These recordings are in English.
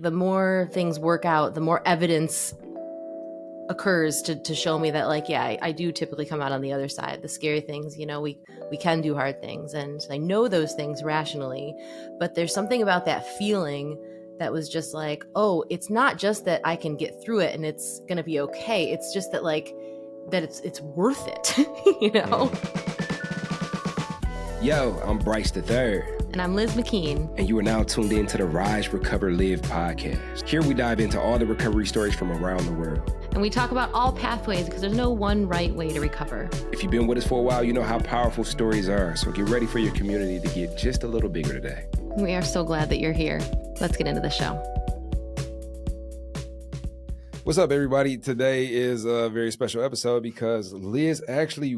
The more things work out, the more evidence occurs to show me that, like, yeah, I do typically come out on the other side. The scary things, we can do hard things, and I know those things rationally, but there's something about that feeling that was just like, oh, it's not just that I can get through it and it's gonna be okay. It's just that, like, that it's worth it, Yo, I'm Bryce the Third. And I'm Liz McKean. And you are now tuned in to the Rise, Recover, Live podcast. Here we dive into all the recovery stories from around the world. And we talk about all pathways because there's no one right way to recover. If you've been with us for a while, you know how powerful stories are. So get ready for your community to get just a little bigger today. We are so glad that you're here. Let's get into the show. What's up, everybody? Today is a very special episode because Liz actually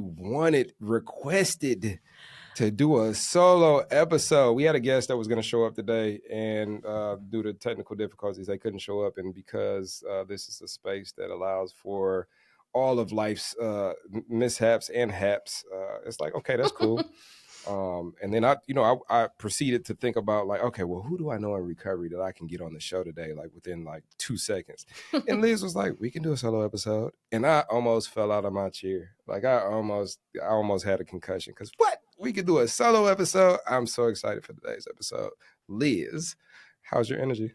requested to do a solo episode. We had a guest that was going to show up today, and due to technical difficulties, they couldn't show up. And because this is a space that allows for all of life's mishaps and haps, it's like, okay, that's cool. And then I proceeded to think about, like, okay, well, who do I know in recovery that I can get on the show today, like within like 2 seconds? And Liz was like, we can do a solo episode. And I almost fell out of my chair. Like I almost had a concussion because what? We could do a solo episode. I'm so excited for today's episode. Liz, how's your energy?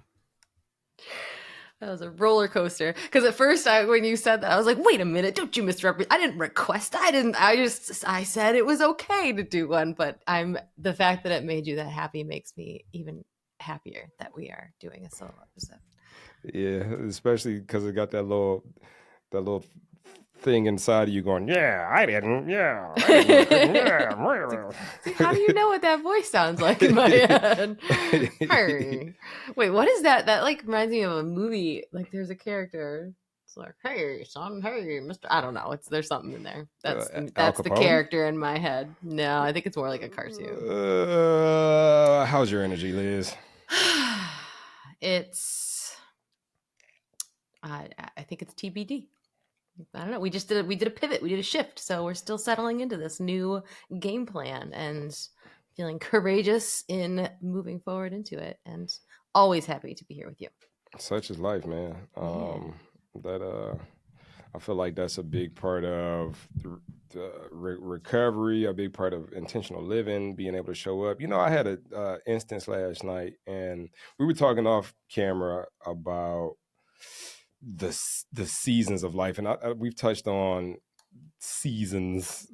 That was a roller coaster. Because at first, when you said that, I was like, wait a minute, don't you misrepresent? I didn't request. I said it was okay to do one. But the fact that it made you that happy makes me even happier that we are doing a solo episode. Yeah, especially because it got that little thing inside of you going, yeah, I didn't, yeah. See, how do you know what that voice sounds like in my head? Wait, what is that? That like reminds me of a movie. Like there's a character. It's like, hey, son, hey, Mr. I don't know. There's something in there. That's the character in my head. No, I think it's more like a cartoon. How's your energy, Liz? I think it's TBD. I don't know. We did a pivot. We did a shift. So we're still settling into this new game plan and feeling courageous in moving forward into it. And always happy to be here with you. Such is life, man. I feel like that's a big part of the recovery, a big part of intentional living, being able to show up. You know, I had an instance last night, and we were talking off camera about the seasons of life, and we've touched on seasons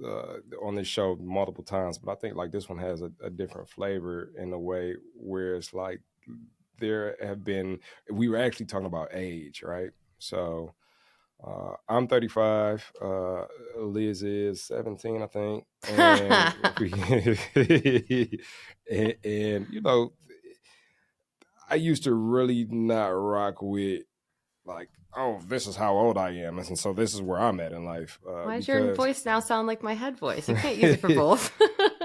on this show multiple times, but I think like this one has a different flavor in a way where it's like we were actually talking about age, right? So I'm 35, Liz is 17, I think, and you know, I used to really not rock with like, oh, this is how old I am, and so this is where I'm at in life. Why does your voice now sound like my head voice? You can't use it for both.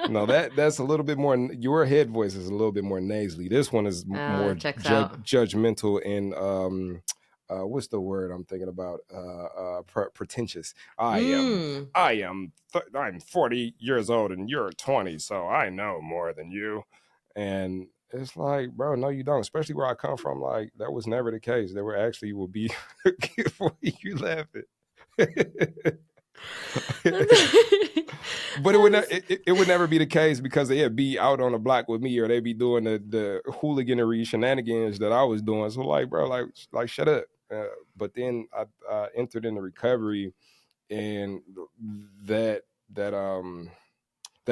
No, that's a little bit more. Your head voice is a little bit more nasally. This one is more judgmental and what's the word I'm thinking about? Pretentious. I'm 40 years old and you're 20, so I know more than you. And it's like, bro, no, you don't. Especially where I come from, like that was never the case. There were actually will be you laughing. But it would never be the case because they'd be out on the block with me or they'd be doing the hooliganery shenanigans that I was doing. So like, bro, like shut up. But then I entered into recovery, and that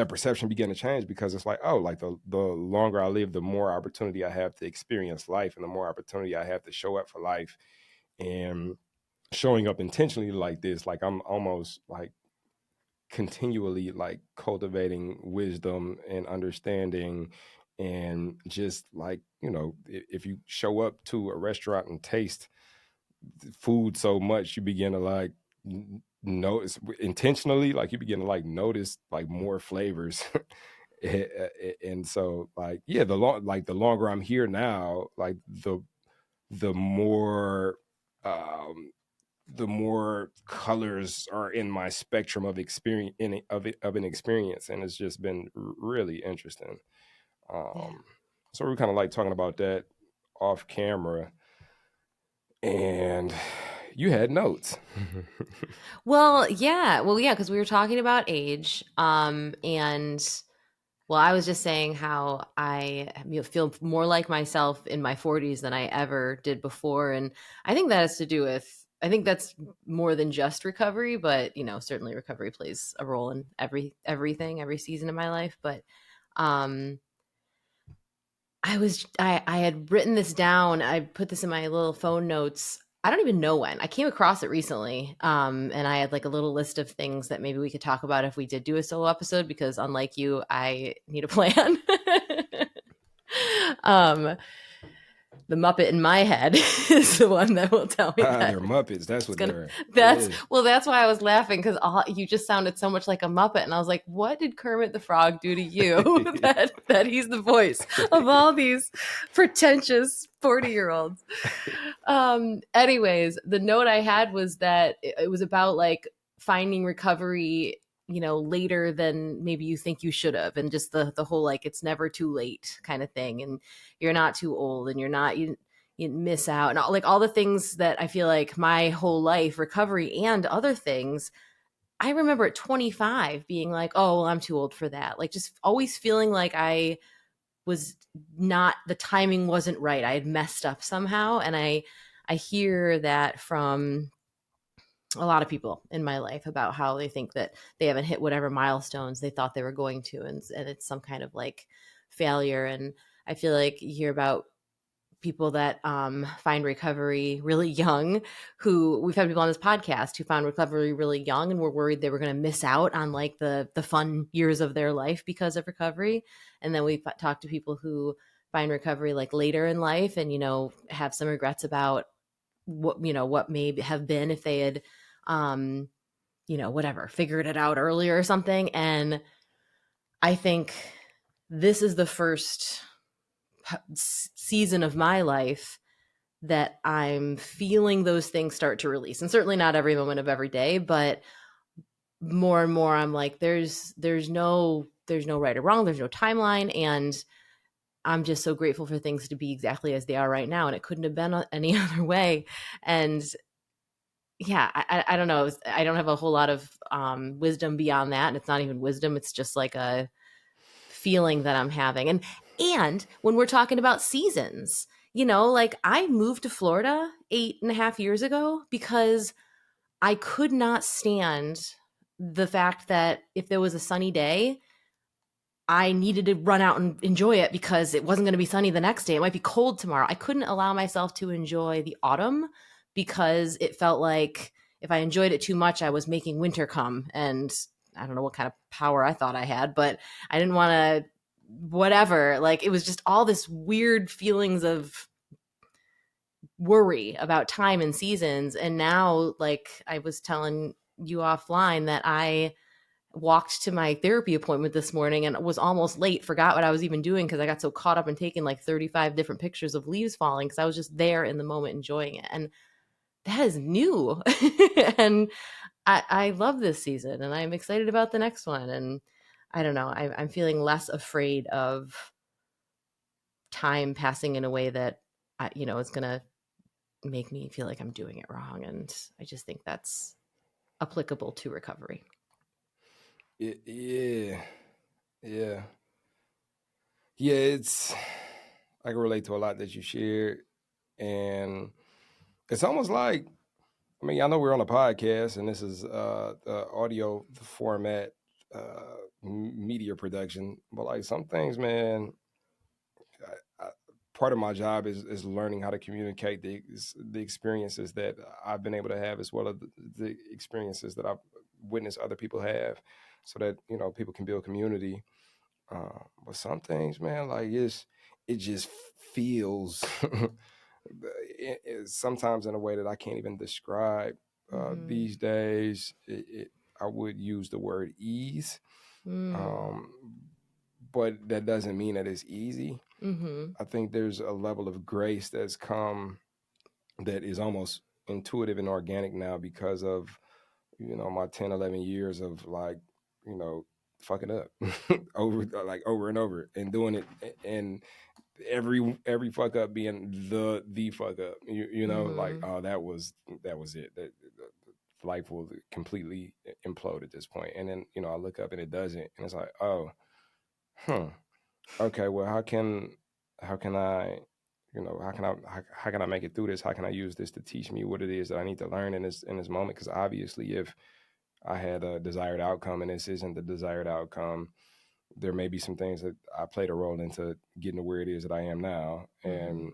perception began to change because it's like, oh, like the longer I live, the more opportunity I have to experience life and the more opportunity I have to show up for life. And showing up intentionally like this, like I'm almost like continually like cultivating wisdom and understanding. And just like, you know, if you show up to a restaurant and taste food so much, you begin to like notice intentionally, like you begin to like notice like more flavors. And so like, yeah, the longer I'm here now, like the more colors are in my spectrum of experience of an experience, and it's just been really interesting. So we're kind of like talking about that off camera. And you had notes. Well, yeah. Well, yeah, because we were talking about age. And well, I was just saying how I feel more like myself in my 40s than I ever did before. And I think that has to do with, I think that's more than just recovery, but certainly recovery plays a role in everything, every season of my life. But um I had written this down. I put this in my little phone notes. I don't even know when. I came across it recently. And I had like a little list of things that maybe we could talk about if we did do a solo episode, because unlike you, I need a plan. um the Muppet in my head is the one that will tell me that They're Muppets. That's it's what gonna. they're. That's Yeah. well. That's why I was laughing, because you just sounded so much like a Muppet, and I was like, "What did Kermit the Frog do to you that he's the voice of all these pretentious 40-year-olds?" Anyways, the note I had was that it was about like finding recovery, later than maybe you think you should have, and just the whole like it's never too late kind of thing, and you're not too old, and you miss out, and all the things that I feel like my whole life, recovery and other things, I remember at 25 being like, oh well, I'm too old for that, like just always feeling like I was not, the timing wasn't right, I had messed up somehow. And I hear that from a lot of people in my life about how they think that they haven't hit whatever milestones they thought they were going to, and it's some kind of like failure. And I feel like you hear about people that find recovery really young, who we've had people on this podcast who found recovery really young and were worried they were going to miss out on like the fun years of their life because of recovery. And then we've talked to people who find recovery like later in life, and have some regrets about what may have been if they had um whatever, figured it out earlier or something. And I think this is the first season of my life that I'm feeling those things start to release. And certainly not every moment of every day, but more and more I'm like, there's no right or wrong, there's no timeline, and I'm just so grateful for things to be exactly as they are right now, and it couldn't have been any other way. And yeah, I don't know, I don't have a whole lot of wisdom beyond that, and it's not even wisdom, it's just like a feeling that I'm having. And when we're talking about seasons, like I moved to Florida 8.5 years ago because I could not stand the fact that if there was a sunny day, I needed to run out and enjoy it because it wasn't going to be sunny the next day. It might be cold tomorrow. I couldn't allow myself to enjoy the autumn because it felt like if I enjoyed it too much, I was making winter come. And I don't know what kind of power I thought I had, but I didn't want to, whatever. Like it was just all this weird feelings of worry about time and seasons. And now, like I was telling you offline, that I walked to my therapy appointment this morning and was almost late, forgot what I was even doing because I got so caught up in taking like 35 different pictures of leaves falling, because I was just there in the moment enjoying it. And that is new. And I love this season, and I'm excited about the next one. And I don't know, I'm feeling less afraid of time passing in a way that is going to make me feel like I'm doing it wrong. And I just think that's applicable to recovery. Yeah. Yeah. Yeah. I can relate to a lot that you shared. And it's almost like, I mean, I know we're on a podcast and this is the audio format, media production, but like some things, man, part of my job is learning how to communicate the experiences that I've been able to have, as well as the experiences that I've witnessed other people have, so that people can build community. But some things, man, like it just feels sometimes in a way that I can't even describe. These days, I would use the word ease, um, but that doesn't mean that it's easy. I think there's a level of grace that's come that is almost intuitive and organic now because of my 10, 11 years of like fucking up over and over and doing it, and every fuck up being the fuck up. You know, like, Mm-hmm. oh, that was it. Life will completely implode at this point. And then, I look up and it doesn't, and it's like, oh, okay, well, how can I, how can I make it through this? How can I use this to teach me what it is that I need to learn in this moment? Because obviously, if I had a desired outcome and this isn't the desired outcome, there may be some things that I played a role into getting to where it is that I am now, Mm-hmm. and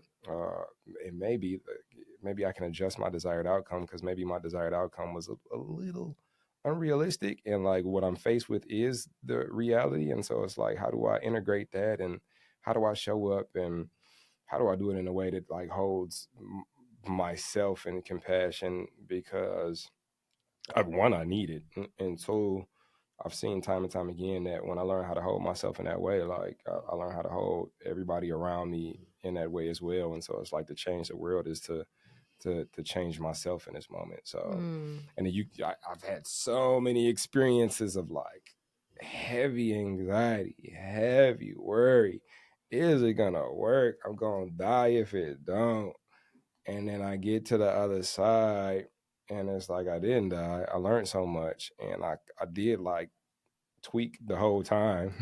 it maybe I can adjust my desired outcome, because maybe my desired outcome was a little unrealistic, and like what I'm faced with is the reality. And so it's like, how do I integrate that, and how do I show up, and how do I do it in a way that like holds myself in compassion? Because I need it, and two, I've seen time and time again that when I learn how to hold myself in that way, like I learn how to hold everybody around me in that way as well. And so it's like, to change the world is to change myself in this moment. So, Mm. and then I've had so many experiences of like heavy anxiety, heavy worry. Is it gonna work? I'm gonna die if it don't. And then I get to the other side, and it's like, I didn't die. I learned so much, and I did like tweak the whole time.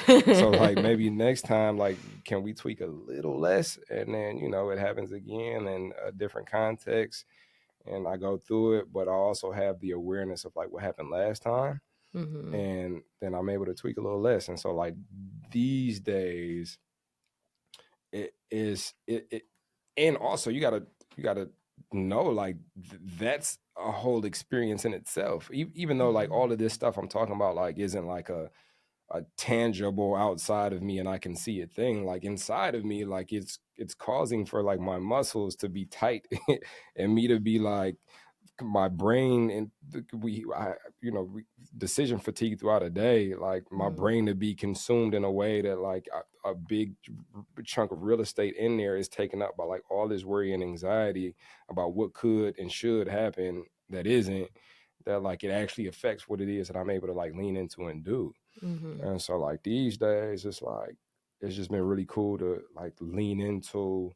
So like, maybe next time, like, can we tweak a little less? And then, it happens again in a different context, and I go through it, but I also have the awareness of like what happened last time, Mm-hmm. and then I'm able to tweak a little less. And so like, these days, it and also you gotta know, like, that's a whole experience in itself. Even though like Mm-hmm. all of this stuff I'm talking about like isn't like a tangible outside of me and I can see it thing, like inside of me, like it's causing for like my muscles to be tight and me to be like, my brain, and decision fatigue throughout a day, like my Mm-hmm. brain to be consumed in a way that like a big chunk of real estate in there is taken up by like all this worry and anxiety about what could and should happen that isn't, that like it actually affects what it is that I'm able to like lean into and do. Mm-hmm. And so like, these days, it's like, it's just been really cool to like lean into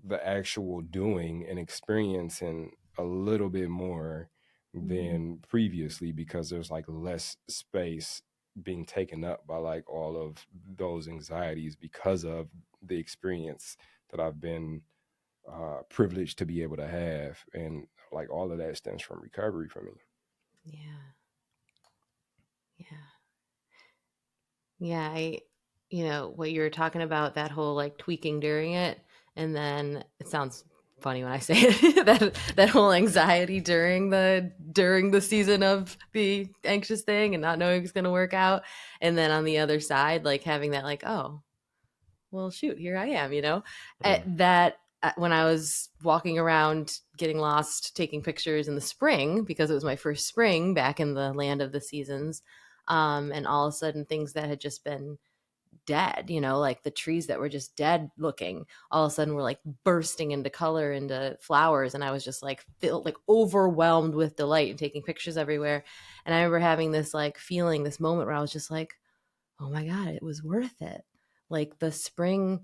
the actual doing and experiencing a little bit more Mm-hmm. than previously, because there's like less space being taken up by like all of those anxieties, because of the experience that I've been privileged to be able to have. And like, all of that stems from recovery for me. Yeah. Yeah. Yeah. What you were talking about, that whole like tweaking during it. And then it sounds funny when I say it, that whole anxiety during the season of the anxious thing and not knowing it's going to work out. And then on the other side, like having that, like, oh, well, shoot, here I am, Mm. when I was walking around getting lost, taking pictures in the spring, because it was my first spring back in the land of the seasons. And all of a sudden, things that had just been dead, like the trees that were just dead looking, all of a sudden were like bursting into color, into flowers. And I was just like, feel like overwhelmed with delight and taking pictures everywhere. And I remember having this like feeling, this moment where I was just like, oh my God, it was worth it. Like the spring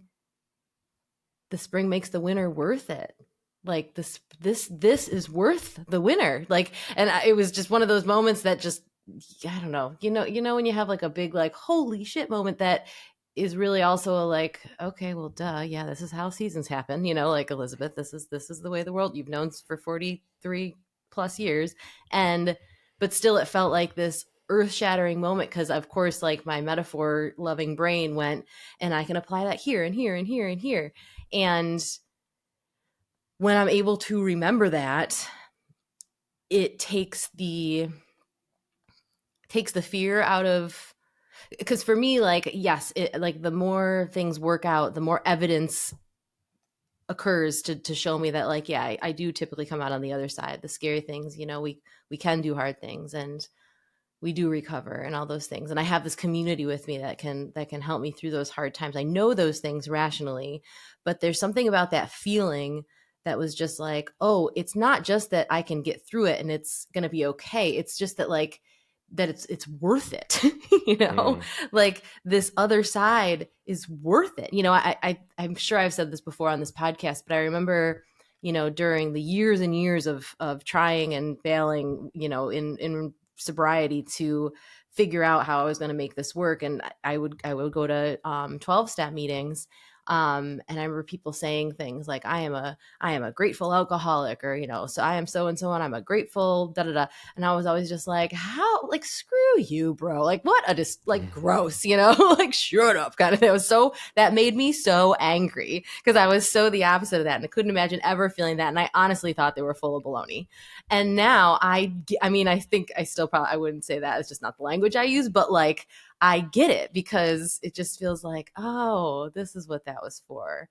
makes the winter worth it. Like this is worth the winter. Like, and it was just one of those moments that just, I don't know, when you have like a big like holy shit moment that is really also a like, okay, well, duh, yeah, this is how seasons happen. Like, Elizabeth, this is the way the world you've known for 43 plus years. And but still, it felt like this earth shattering moment, because of course, like, my metaphor loving brain went, and I can apply that here and here and here and here. And when I'm able to remember that, it takes the fear out of, because for me, like, yes, like the more things work out, the more evidence occurs to show me that, like, yeah, I do typically come out on the other side. The scary things, we can do hard things, and we do recover, and all those things. And I have this community with me that can help me through those hard times. I know those things rationally, but there's something about that feeling that was just like, oh, it's not just that I can get through it and it's going to be okay. It's just that, like, that it's worth it. You know, like this other side is worth it. You know, I'm sure I've said this before on this podcast, but I remember, you know, during the years and years of trying and failing, you know, in sobriety to figure out how I was going to make this work. And I would go to 12-step meetings. And I remember people saying things like, I am a grateful alcoholic, or, you know, so I am so and so, and I'm a grateful da da da. And I was always just like, how, like, screw you, bro. Like, what a just like gross, you know, like, shut up kind of thing. It was so, that made me so angry because I was so the opposite of that. And I couldn't imagine ever feeling that. And I honestly thought they were full of baloney. And now I mean, I think I still probably, I wouldn't say that. It's just not the language I use, but like, I get it because it just feels like, oh, this is what that was for.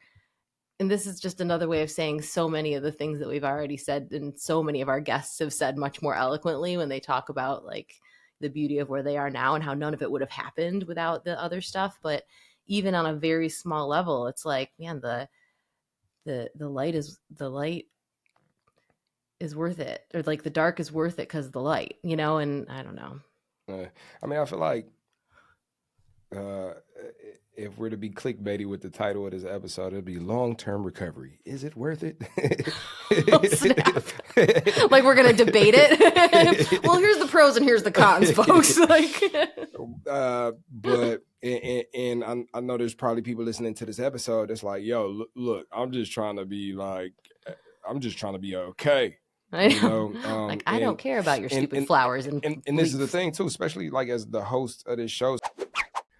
And this is just another way of saying so many of the things that we've already said, and so many of our guests have said much more eloquently when they talk about like the beauty of where they are now and how none of it would have happened without the other stuff. But even on a very small level, it's like, man, the light is worth it, or like the dark is worth it because of the light, you know. And I don't know. I mean, I feel like if we're to be clickbaity with the title of this episode, it'll be long-term recovery. Is it worth it? Oh, snap. Like we're gonna debate it. Well, here's the pros and here's the cons, folks. Like, but and I know there's probably people listening to this episode that's like, yo, look, I'm just trying to be okay. I know. Like, I don't care about your stupid flowers and this is the thing too, especially like as the host of this show.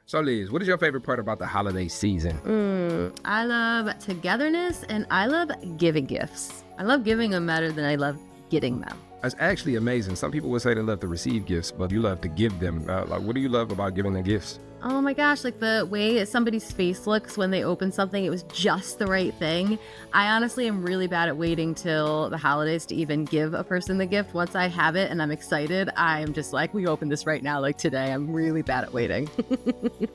So Liz, what is your favorite part about the holiday season? I love togetherness, and I love giving gifts. I love giving them better than I love getting them. That's actually amazing. Some people would say they love to receive gifts, but you love to give them. Like, what do you love about giving them gifts? Oh my gosh, like the way somebody's face looks when they open something, it was just the right thing. I honestly am really bad at waiting till the holidays to even give a person the gift. Once I have it and I'm excited, I'm just like, we open this right now, like today. I'm really bad at waiting.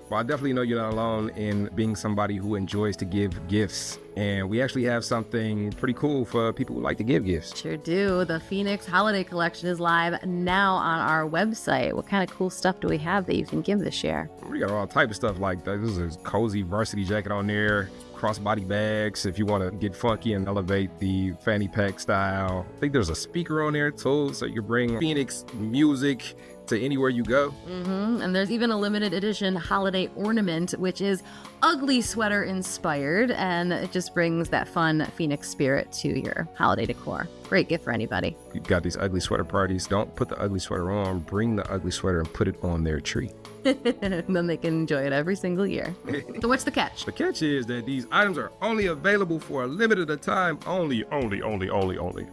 Well, I definitely know you're not alone in being somebody who enjoys to give gifts. And we actually have something pretty cool for people who like to give gifts. Sure do. The Phoenix Holiday Collection is live now on our website. What kind of cool stuff do we have that you can give this year? We got all type of stuff like that. There's a cozy varsity jacket on there, crossbody bags if you want to get funky and elevate the fanny pack style. I think there's a speaker on there too, so you can bring Phoenix music to anywhere you go. And there's even a limited edition holiday ornament, which is ugly sweater inspired, and it just brings that fun Phoenix spirit to your holiday decor. Great gift for anybody. You've got these ugly sweater parties. Don't put the ugly sweater on. Bring the ugly sweater and put it on their tree. Then they can enjoy it every single year. So what's the catch? The catch is that these items are only available for a limited time. Only.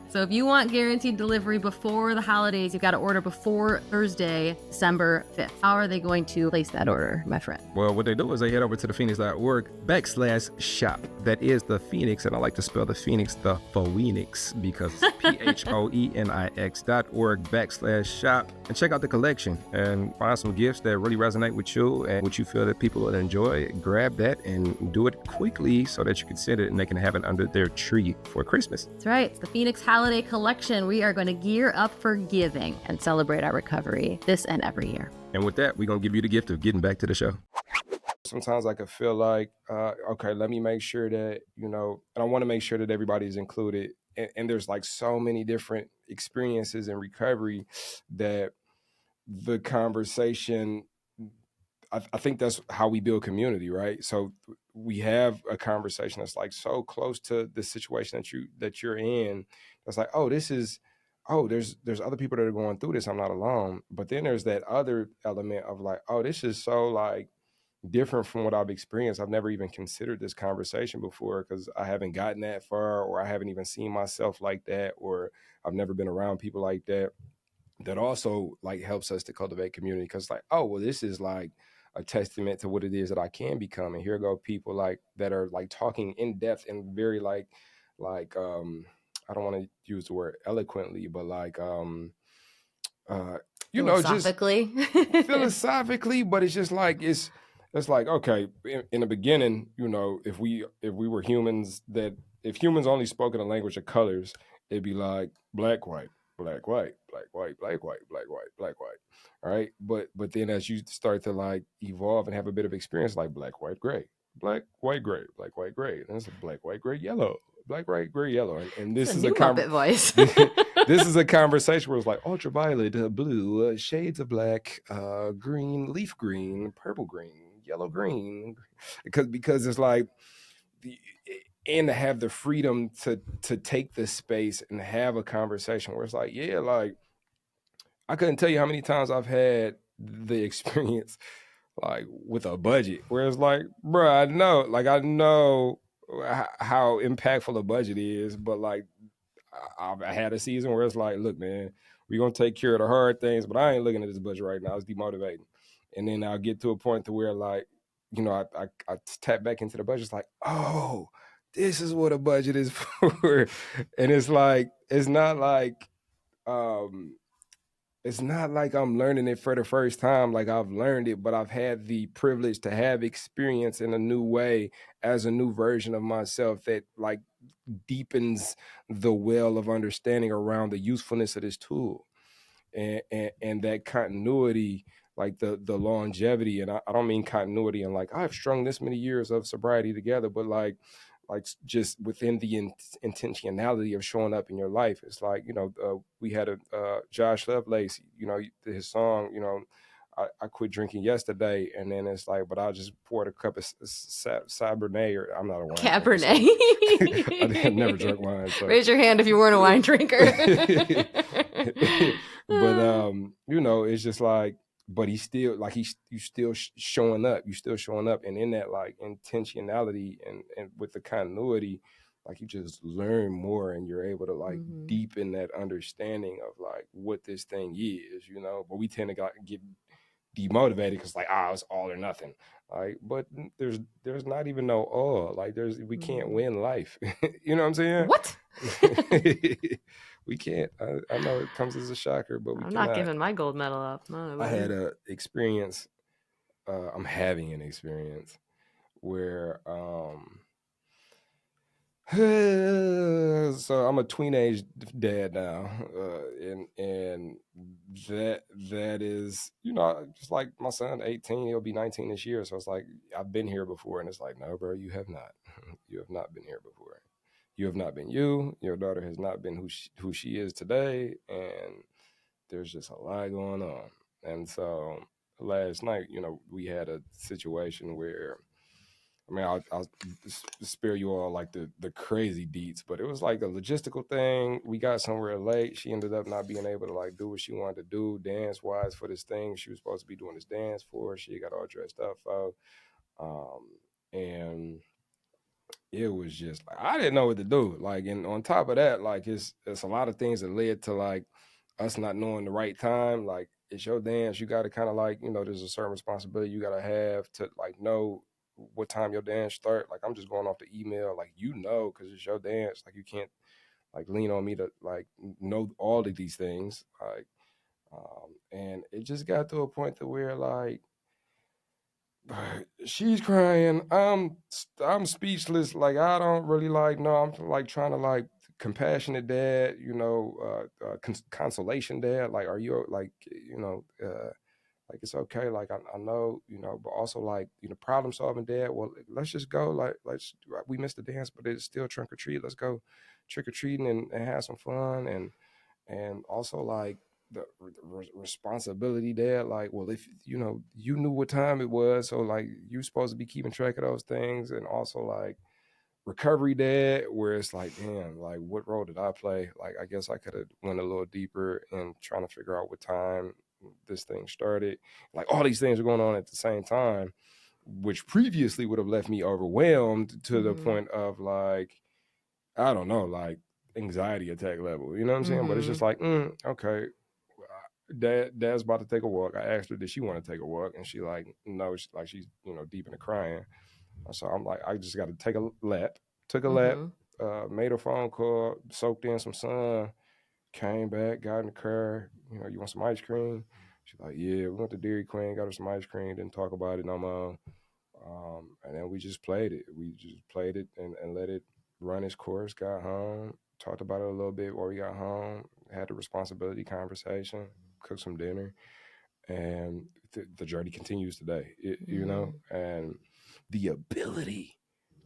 So if you want guaranteed delivery before the holidays, you've got to order before Thursday, December 5th. How are they going to place that order, my friend? Well, what they do is they head over to thephoenix.org/shop. That is the Phoenix, and I like to spell the Phoenix the Phoenix because it's PHOENIX.org/shop, and check out the collection and find some gifts that really resonate with you and what you feel that people will enjoy. Grab that and do it quickly so that you can send it and they can have it under their tree for Christmas. That's right. It's the Phoenix Holiday Collection. We are going to gear up for giving and celebrate our recovery this and every year. And with that, we're going to give you the gift of getting back to the show. Sometimes I could feel like, okay, let me make sure that, and I want to make sure that everybody's included. And there's like so many different experiences in recovery that the conversation, I think that's how we build community, right? So we have a conversation that's like so close to the situation that you're in. That's like, there's other people that are going through this. I'm not alone. But then there's that other element of like, this is so like different from what I've experienced. I've never even considered this conversation before because I haven't gotten that far, or I haven't even seen myself like that, or I've never been around people like that. That also like helps us to cultivate community because like, this is like a testament to what it is that I can become. And here go people like that are like talking in depth and very like I don't want to use the word eloquently, but like philosophically. Just philosophically, but it's just like it's like, okay, in the beginning, if we were humans, that if humans only spoke in a language of colors, it'd be like black, white. black, white, black, white, black, white, black, white, black, white. All right. But then as you start to like evolve and have a bit of experience, like black, white, gray, black, white, gray, black, white, gray. And it's black, white, gray, yellow, black, white, gray, yellow. And It's a this is a new Muppet voice. this is a conversation where it's like ultraviolet, blue, shades of black, green, leaf green, purple green, yellow green, because it's like the and to have the freedom to take this space and have a conversation where it's like, yeah, like I couldn't tell you how many times I've had the experience like with a budget where it's like, bro, I know how impactful a budget is, but like I had a season where it's like, look, man, we're gonna take care of the hard things, but I ain't looking at this budget right now. It's demotivating. And then I'll get to a point to where like, I tap back into the budget. It's like, oh, this is what a budget is for. And it's like, um, it's not like I'm learning it for the first time. Like I've learned it, but I've had the privilege to have experience in a new way as a new version of myself that like deepens the well of understanding around the usefulness of this tool and that continuity, like the longevity. And I don't mean continuity and like I've strung this many years of sobriety together, but like just within the intentionality of showing up in your life. It's like, we had a Josh Lovelace, his song, I quit drinking yesterday, and then it's like, but I just poured a cup of Cabernet, or I'm not a wine drinker, so Cabernet. I had never drunk wine. So Raise your hand if you weren't a wine drinker. but it's just like, but he's still like you still showing up, and in that like intentionality and with the continuity, like you just learn more and you're able to like deepen that understanding of like what this thing is, but we tend to get demotivated because like it's all or nothing, like, but there's not even no like we can't win life. You know what I'm saying? What? We can't. I know it comes as a shocker, but we I'm cannot. not giving my gold medal up. I had a experience. I'm having an experience where so I'm a teenage dad now, and that is, just like my son, 18, he'll be 19 this year. So it's like I've been here before, and it's like, no, bro, you have not. You have not been here before. You have not been you. Your daughter has not been who she is today, and there's just a lot going on. And so last night, we had a situation where, I mean, I'll spare you all like the crazy deets, but it was like a logistical thing. We got somewhere late. She ended up not being able to like do what she wanted to do dance wise for this thing she was supposed to be doing this dance for. She got all dressed up for, and it was just like I didn't know what to do. Like, and on top of that, like it's a lot of things that led to like us not knowing the right time. Like it's your dance, you got to kind of like, there's a certain responsibility you got to have to like know what time your dance start. Like I'm just going off the email, like because it's your dance. Like you can't like lean on me to like know all of these things. Like, and it just got to a point to where like she's crying. I'm speechless. Like I don't really like. No, I'm like trying to like compassionate dad. Consolation dad. Like, are you like like it's okay. Like I know but also like problem solving dad. Well, let's just go. Like we missed the dance, but it's still trunk or treat. Let's go trick or treating and have some fun and also like the responsibility there. Like, well, if you knew what time it was, so like you supposed to be keeping track of those things, and also like recovery dad, where it's like, damn, like what role did I play? Like, I guess I could have went a little deeper in trying to figure out what time this thing started. Like all these things are going on at the same time, which previously would have left me overwhelmed to the point of like, I don't know, like anxiety attack level. You know what I'm saying? But it's just like, okay. Dad's about to take a walk. I asked her, did she want to take a walk? And she like, no, she's deep in the crying. So I'm like, I just got to take a lap. Took a lap, made a phone call, soaked in some sun, came back, got in the car. You want some ice cream? She's like, yeah. We went to Dairy Queen, got her some ice cream. Didn't talk about it no more. And then we just played it. We just played it and let it run its course. Got home, talked about it a little bit while we got home. had a responsibility conversation, cooked some dinner, and the journey continues today. You know, and the ability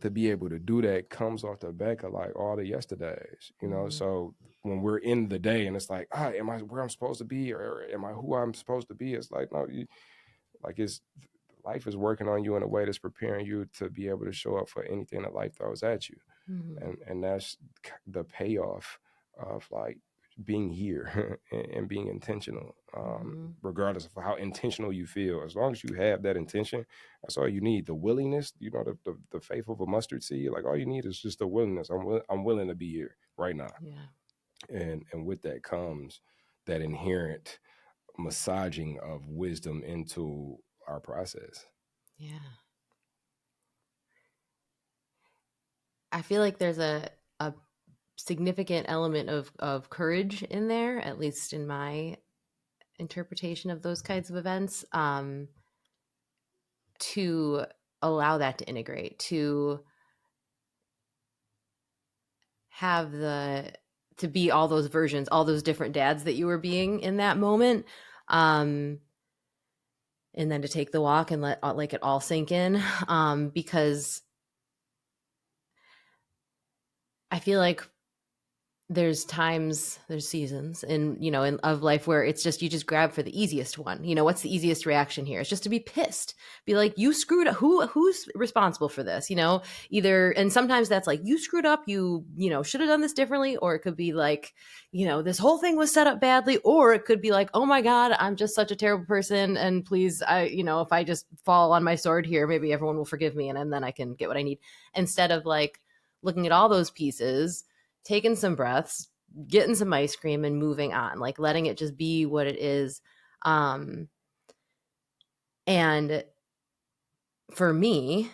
to be able to do that comes off the back of like all the yesterdays. You know, so when we're in the day and it's like, am I where I'm supposed to be, or am I who I'm supposed to be? It's like, no, like it's life is working on you in a way that's preparing you to be able to show up for anything that life throws at you. And that's the payoff of like being here and being intentional, regardless of how intentional you feel. As long as you have that intention, that's all you need. The willingness, you know, the faith of a mustard seed, like all you need is just the willingness. I'm willing to be here right now. And with that comes that inherent massaging of wisdom into our process. I feel like there's a significant element of courage in there, at least in my interpretation of those kinds of events, to allow that to integrate, to have to be all those versions, all those different dads that you were being in that moment. And then to take the walk and let like it all sink in. Because I feel like there's seasons of life where it's just, you just grab for the easiest one. You know, what's the easiest reaction here? It's just to be pissed, be like, you screwed up. Who's responsible for this? You know, either, and sometimes that's like, you screwed up, you should have done this differently. Or it could be like, this whole thing was set up badly. Or it could be like, oh my God, I'm just such a terrible person. And please, if I just fall on my sword here, maybe everyone will forgive me. And then I can get what I need. Instead of like looking at all those pieces, taking some breaths, getting some ice cream, and moving on, like letting it just be what it is. And for me,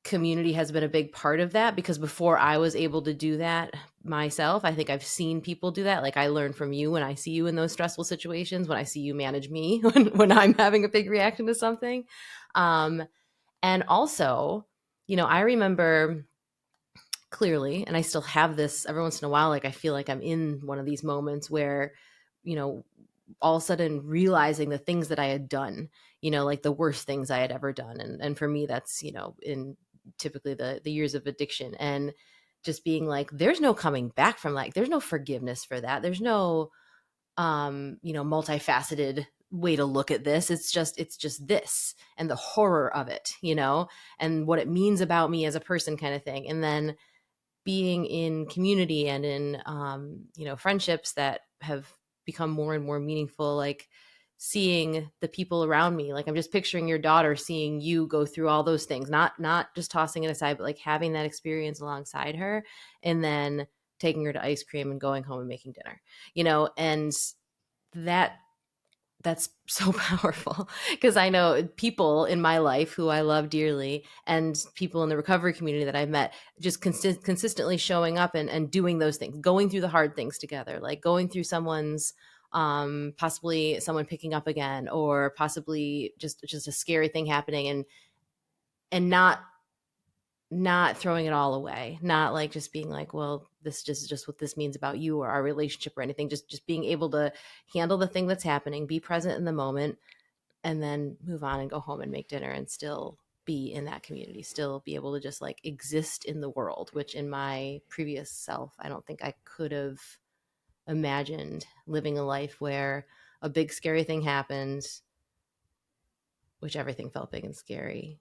community has been a big part of that, because before I was able to do that myself, I think I've seen people do that. Like I learn from you when I see you in those stressful situations, when I see you manage me when I'm having a big reaction to something. And also, I remember clearly, and I still have this every once in a while, like I feel like I'm in one of these moments where, all of a sudden realizing the things that I had done, like the worst things I had ever done. And for me, that's, in typically the years of addiction, and just being like, there's no coming back from, like, there's no forgiveness for that. There's no, multifaceted way to look at this. It's just this, and the horror of it, and what it means about me as a person, kind of thing. And then being in community and in, friendships that have become more and more meaningful, like seeing the people around me, like I'm just picturing your daughter, seeing you go through all those things, not just tossing it aside, but like having that experience alongside her, and then taking her to ice cream and going home and making dinner, and that's so powerful, because I know people in my life who I love dearly, and people in the recovery community that I've met, just consistently showing up and doing those things, going through the hard things together, like going through someone's, possibly someone picking up again, or possibly just a scary thing happening, and not throwing it all away, not like just being like, well, this is just what this means about you or our relationship or anything, just being able to handle the thing that's happening, be present in the moment, and then move on and go home and make dinner, and still be in that community, still be able to just like exist in the world, which in my previous self, I don't think I could have imagined living a life where a big scary thing happened, which everything felt big and scary,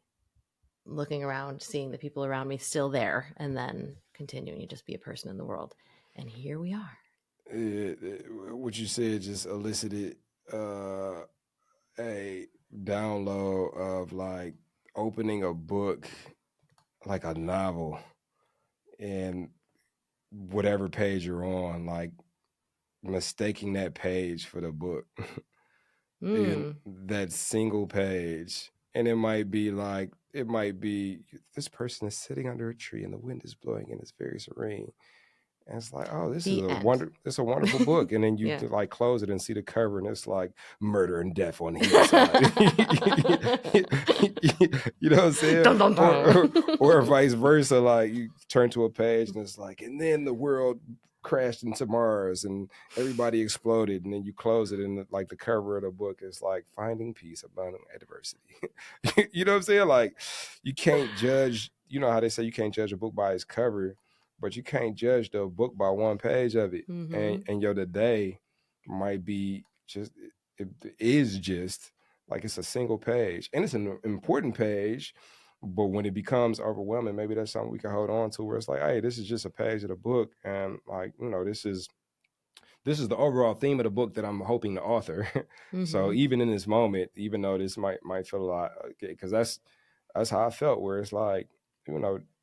looking around, seeing the people around me still there, and then continuing to just be a person in the world. And here we are. What you said just elicited a download of like opening a book, like a novel, and whatever page you're on, like mistaking that page for the book. And that single page. And it might be this person is sitting under a tree and the wind is blowing and it's very serene. And it's like, oh, this is a wonderful book. And then you like close it and see the cover, and it's like murder and death on the inside. You know what I'm saying? Dun, dun, dun. Or vice versa. Like you turn to a page and it's like, and then the world crashed into Mars and everybody exploded, and then you close it, and like the cover of the book is like finding peace among adversity. You know what I'm saying? Like, you can't judge. You know how they say you can't judge a book by its cover, but you can't judge the book by one page of it. Mm-hmm. And your today might be just, it is just like it's a single page, and it's an important page. But when it becomes overwhelming, maybe that's something we can hold on to, where it's like, hey, this is just a page of the book, and like, this is the overall theme of the book that I'm hoping to author. So Mm-hmm. even in this moment, even though this might feel a lot, because that's how I felt, where it's like,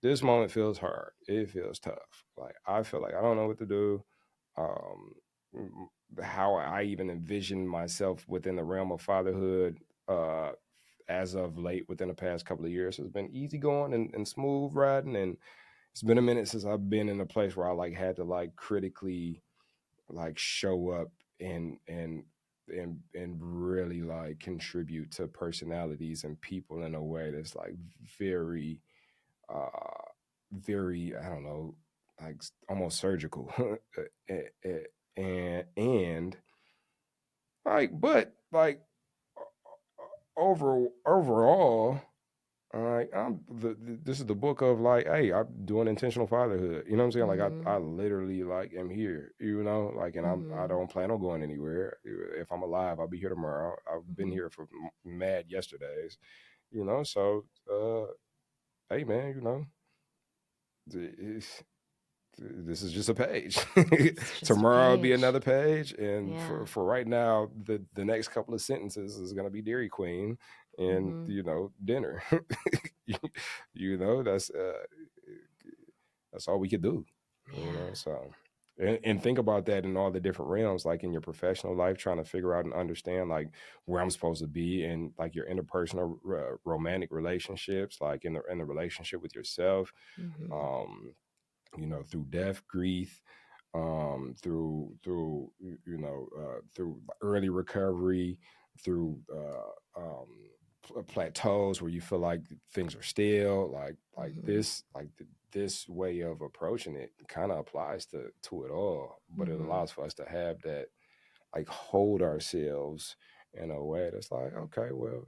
this moment feels hard. It feels tough. Like, I feel like I don't know what to do. Um, how I even envision myself within the realm of fatherhood, as of late, within the past couple of years, has been easy going and smooth riding. And it's been a minute since I've been in a place where I like had to like critically like show up and really like contribute to personalities and people in a way that's like very uh very, I don't know, like almost surgical. And like, but like, overall, like, this is the book of like, hey, I'm doing intentional fatherhood. You know what I'm saying? Like, Mm-hmm. I literally like am here. Like, and I Mm-hmm. don't plan on going anywhere. If I'm alive, I'll be here tomorrow. I've been Mm-hmm. here for mad yesterdays. So hey man, this is just a page. It's just a Tomorrow will be page. another page, and Yeah. for right now, the next couple of sentences is going to be Dairy Queen and Mm-hmm. dinner. you, that's all we could do. Yeah. So, and think about that in all the different realms, like in your professional life, trying to figure out and understand like where I'm supposed to be, and like your interpersonal romantic relationships, like in the relationship with yourself. Mm-hmm. um through death, grief, through early recovery, through plateaus where you feel like things are still like Mm-hmm. this, this way of approaching it kind of applies to it all, but it Mm-hmm. allows for us to have that, like, hold ourselves in a way that's like, okay, well,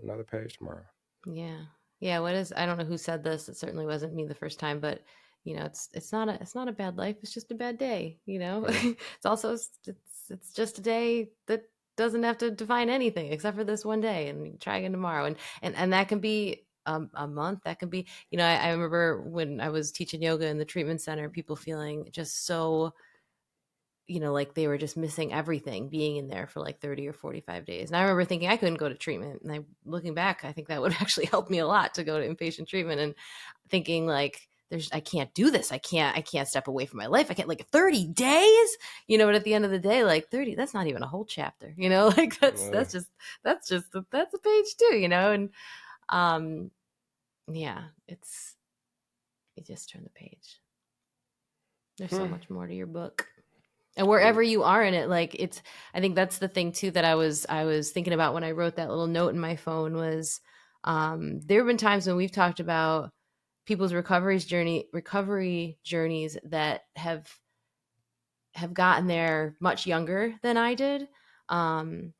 another page tomorrow. Yeah. Yeah. I don't know who said this. It certainly wasn't me the first time, but it's not a bad life. It's just a bad day. Yeah. It's also, it's just a day that doesn't have to define anything except for this one day, and you try again tomorrow. And that can be a month. That can be, I remember when I was teaching yoga in the treatment center, people feeling just so, like they were just missing everything being in there for like 30 or 45 days. And I remember thinking I couldn't go to treatment. And looking back, I think that would actually help me a lot to go to inpatient treatment, and thinking like, I can't do this. I can't step away from my life. I can't, like, 30 days, but at the end of the day, like 30, that's not even a whole chapter, like Uh, that's a page too, and um, yeah, you just turn the page. There's so hmm. much more to your book. And wherever you are in it, like, I think that's the thing too that I was thinking about when I wrote that little note in my phone was, there have been times when we've talked about people's recovery journeys that have gotten there much younger than I did. um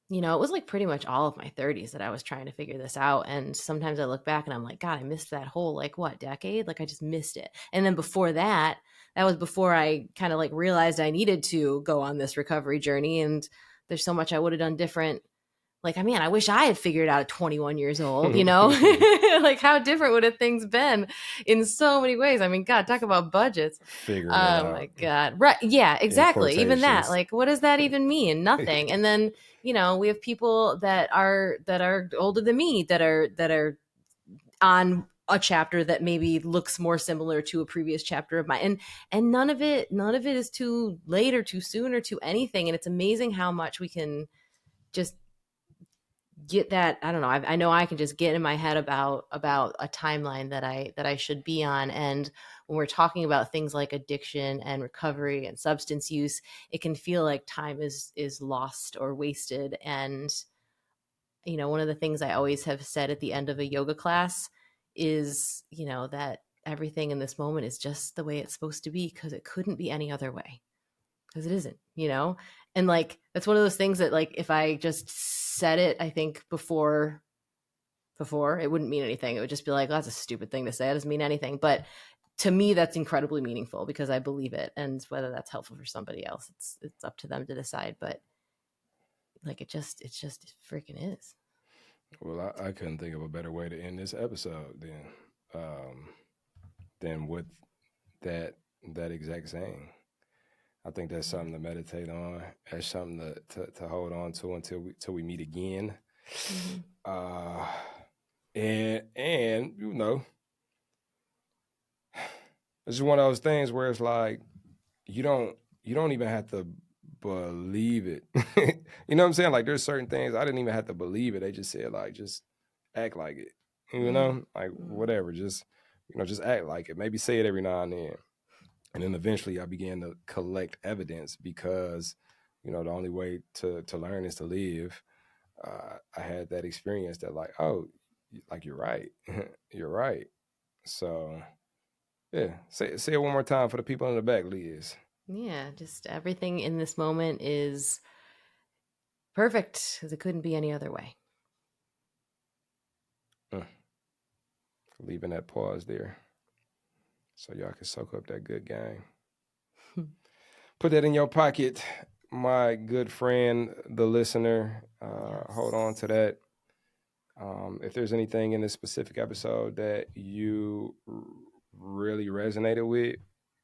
it was like pretty much all of my 30s that I was trying to figure this out. And sometimes I look back and I'm like, God, I missed that whole, like, what, decade? Like, I just missed it. And then before that, that was before I kind of like realized I needed to go on this recovery journey. And there's so much I would have done different. Like, I mean, I wish I had figured out at 21 years old, like, how different would have things been in so many ways? I mean, God, talk about budgets. Figuring it Oh out my God. Right. Yeah, in exactly. Even that, quotations. like, what does that even mean? Nothing. And then, we have people that are older than me that are on a chapter that maybe looks more similar to a previous chapter of mine. And none of it is too late or too soon or too anything. And it's amazing how much we can just get that. I don't know, I know I can just get in my head about a timeline that I should be on. And when we're talking about things like addiction and recovery and substance use, it can feel like time is lost or wasted. And one of the things I always have said at the end of a yoga class is, that everything in this moment is just the way it's supposed to be because it couldn't be any other way, because it isn't, you know? And like, that's one of those things that like, if I just said it, I think before, it wouldn't mean anything. It would just be like, oh, that's a stupid thing to say. It doesn't mean anything. But to me, that's incredibly meaningful because I believe it. And whether that's helpful for somebody else, it's up to them to decide. But like, it freaking is. Well, I couldn't think of a better way to end this episode than with that exact saying. I think that's something to meditate on. That's something to hold on to until we meet again. Mm-hmm. And you know, it's just one of those things where it's like you don't even have to believe it. You know what I'm saying? Like, there's certain things I didn't even have to believe it. They just said, like, just act like it. You know, like whatever, just just act like it. Maybe say it every now and then. And then eventually I began to collect evidence because, the only way to learn is to live. I had that experience that like, oh, like you're right. You're right. So yeah, say it one more time for the people in the back, Liz. Yeah, just everything in this moment is perfect because it couldn't be any other way. Leaving that pause there so y'all can soak up that good game. Put that in your pocket, my good friend, the listener. Yes. Hold on to that. If there's anything in this specific episode that you really resonated with,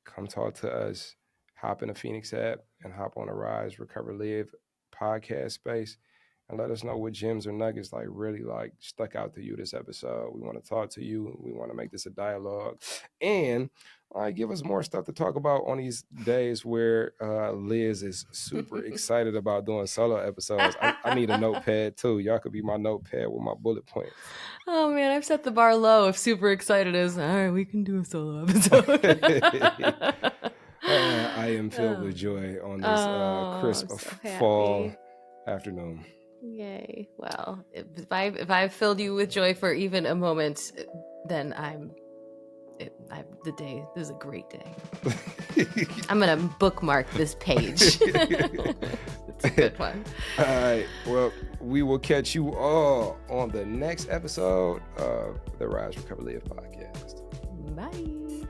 come talk to us. Hop in the Phoenix app and hop on the Rise, Recover, Live podcast space and let us know what gems or nuggets like really like stuck out to you this episode. We want to talk to you. We want to make this a dialogue and give us more stuff to talk about on these days where Liz is super excited about doing solo episodes. I need a notepad too. Y'all could be my notepad with my bullet points. Oh man, I've set the bar low. If super excited is, all right, we can do a solo episode. I am filled with joy on this crisp fall afternoon. Yay. Well, if I've filled you with joy for even a moment, then the day is a great day. I'm going to bookmark this page. It's a good one. All right. Well, we will catch you all on the next episode of the Rise, Recover, Live podcast. Bye.